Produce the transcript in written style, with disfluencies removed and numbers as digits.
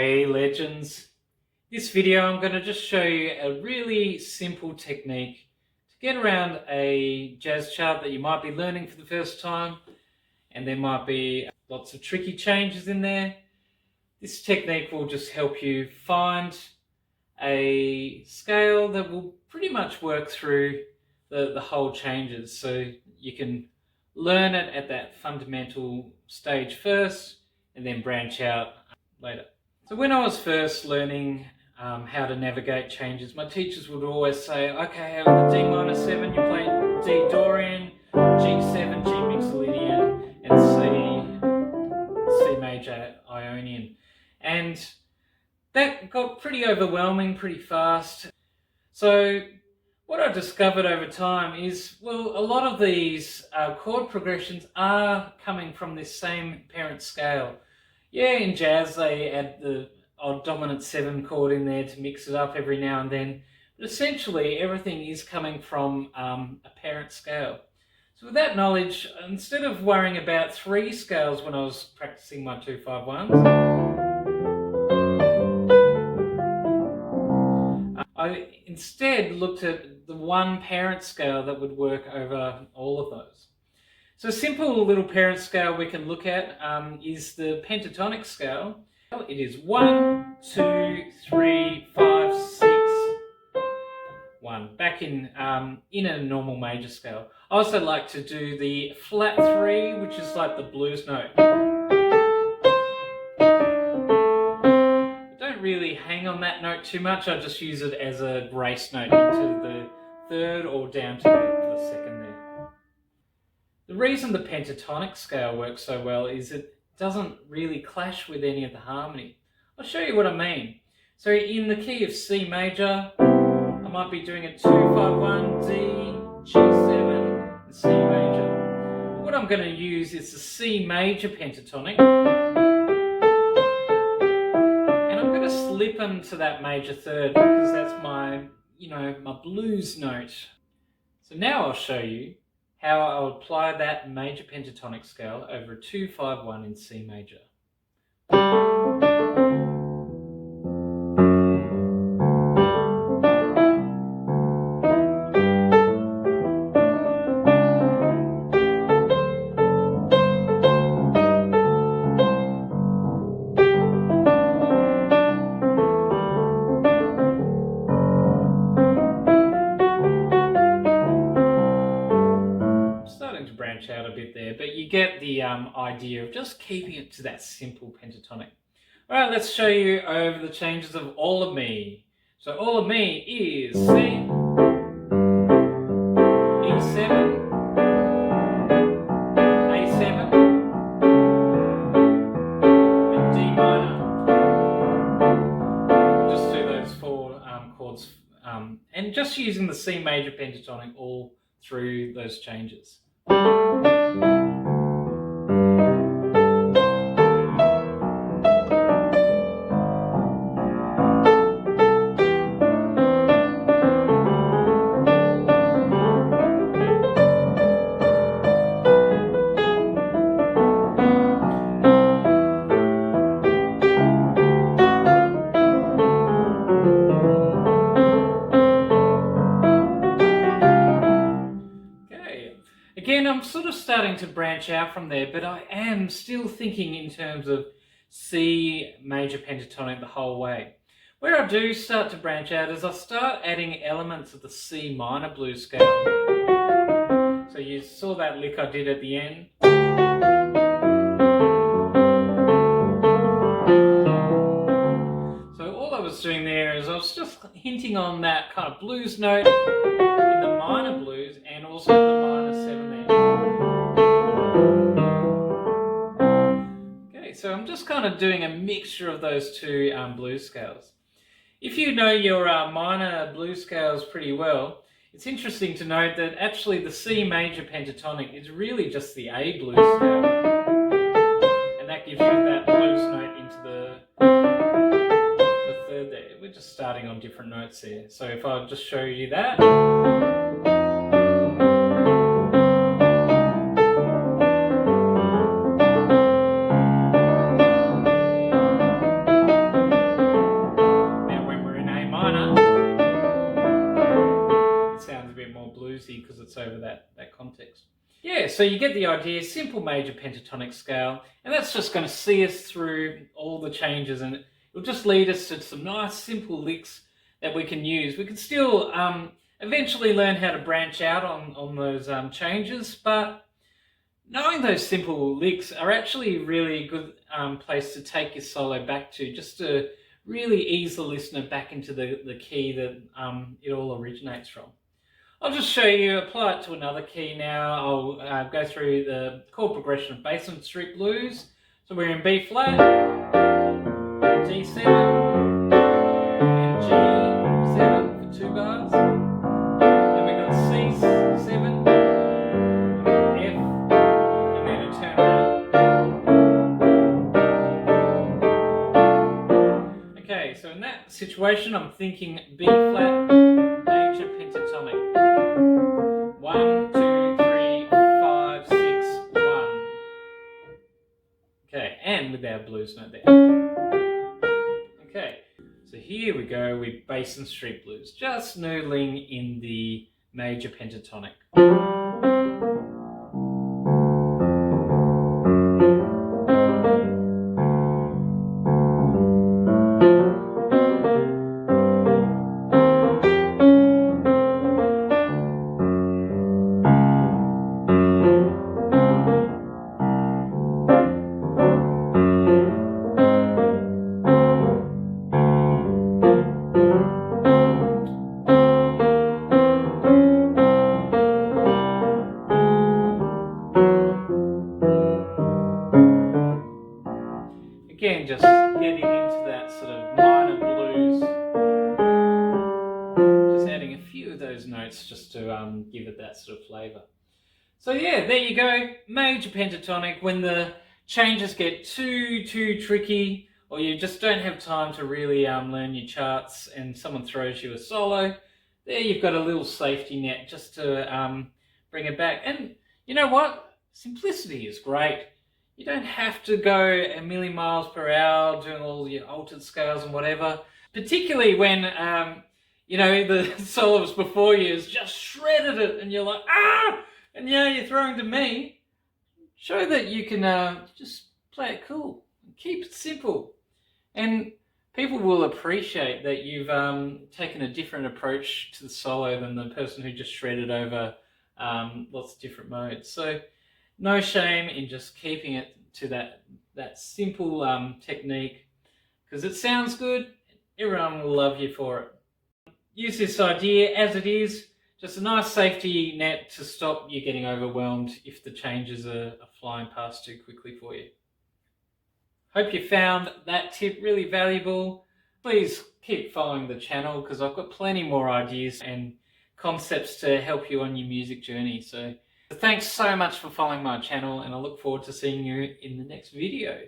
Hey legends, this video I'm going to just show you a really simple technique to get around a jazz chart that you might be learning for the first time, and there might be lots of tricky changes in there. This technique will just help you find a scale that will pretty much work through the whole changes, so you can learn it at that fundamental stage first and then branch out later. So when I was first learning how to navigate changes, my teachers would always say, okay, over the D minor 7 you play D Dorian, G7, G Mixolydian, and C major Ionian. And that got pretty overwhelming pretty fast. So what I discovered over time is, well, a lot of these chord progressions are coming from this same parent scale. Yeah, in jazz they add the odd dominant 7 chord in there to mix it up every now and then, but essentially everything is coming from a parent scale. So with that knowledge, instead of worrying about 3 scales when I was practicing my 2-5-1s, I instead looked at the one parent scale that would work over all of those. So a simple little parent scale we can look at is the Pentatonic Scale. It is 1, 2, 3, 5, 6, 1. Back in a normal major scale. I also like to do the flat 3, which is like the blues note. I don't really hang on that note too much. I just use it as a grace note into the 3rd or down to the 2nd there. The reason the pentatonic scale works so well is it doesn't really clash with any of the harmony. I'll show you what I mean. So in the key of C major, I might be doing a 2-5-1, D, G7, and C major. What I'm going to use is the C major pentatonic, and I'm going to slip into that major 3rd because that's my, my blues note. So now I'll show you how I'll apply that major pentatonic scale over a 2-5-1 in C major. Branch out a bit there, but you get the idea of just keeping it to that simple pentatonic. Alright, let's show you over the changes of All of Me. So All of Me is C, E7, A7, and D minor. We'll just do those 4 chords, and just using the C major pentatonic all through those changes. Again, I'm sort of starting to branch out from there, but I am still thinking in terms of C major pentatonic the whole way. Where I do start to branch out is I start adding elements of the C minor blues scale. So you saw that lick I did at the end. So all I was doing there is I was just hinting on that kind of blues note in the minor blues and also the minor 7 there. Okay, so I'm just kind of doing a mixture of those 2 blues scales. If you know your minor blues scales pretty well, it's interesting to note that actually the C major pentatonic is really just the A blues scale, and that gives you that blues note into the 3rd there. We're just starting on different notes here. So if I just show you that. so you get the idea, simple major pentatonic scale, and that's just going to see us through all the changes, and it'll just lead us to some nice simple licks that we can use. We can still eventually learn how to branch out on those changes, but knowing those simple licks are actually a really good place to take your solo back to, just to really ease the listener back into the key that it all originates from. I'll just show you, apply it to another key now. I'll go through the chord progression of Basement Street Blues. So we're in B flat, D7, and G7 for 2 bars. Then we've got C7, F, and then a turnaround. Okay, so in that situation, I'm thinking B flat, major pentatonic. 1, 2, 3, 5, 6, 1. Okay, and with our blues note there. Okay, so here we go with Basement Street Blues, just noodling in the major pentatonic. Again, just getting into that sort of minor blues, just adding a few of those notes just to give it that sort of flavour. So yeah, there you go, major pentatonic. When the changes get too tricky, or you just don't have time to really learn your charts and someone throws you a solo, there you've got a little safety net just to bring it back. And you know what? Simplicity is great. You don't have to go a million miles per hour doing all your altered scales and whatever, particularly when, you know, the soloist before you has just shredded it and you're like, ah! And yeah, you're throwing to me. Show that you can just play it cool, keep it simple. And people will appreciate that you've taken a different approach to the solo than the person who just shredded over lots of different modes. So no shame in just keeping it to that simple technique, because it sounds good. Everyone will love you for it. Use this idea as it is, just a nice safety net to stop you getting overwhelmed if the changes are flying past too quickly for you. Hope you found that tip really valuable. Please keep following the channel, because I've got plenty more ideas and concepts to help you on your music journey. So thanks so much for following my channel, and I look forward to seeing you in the next video.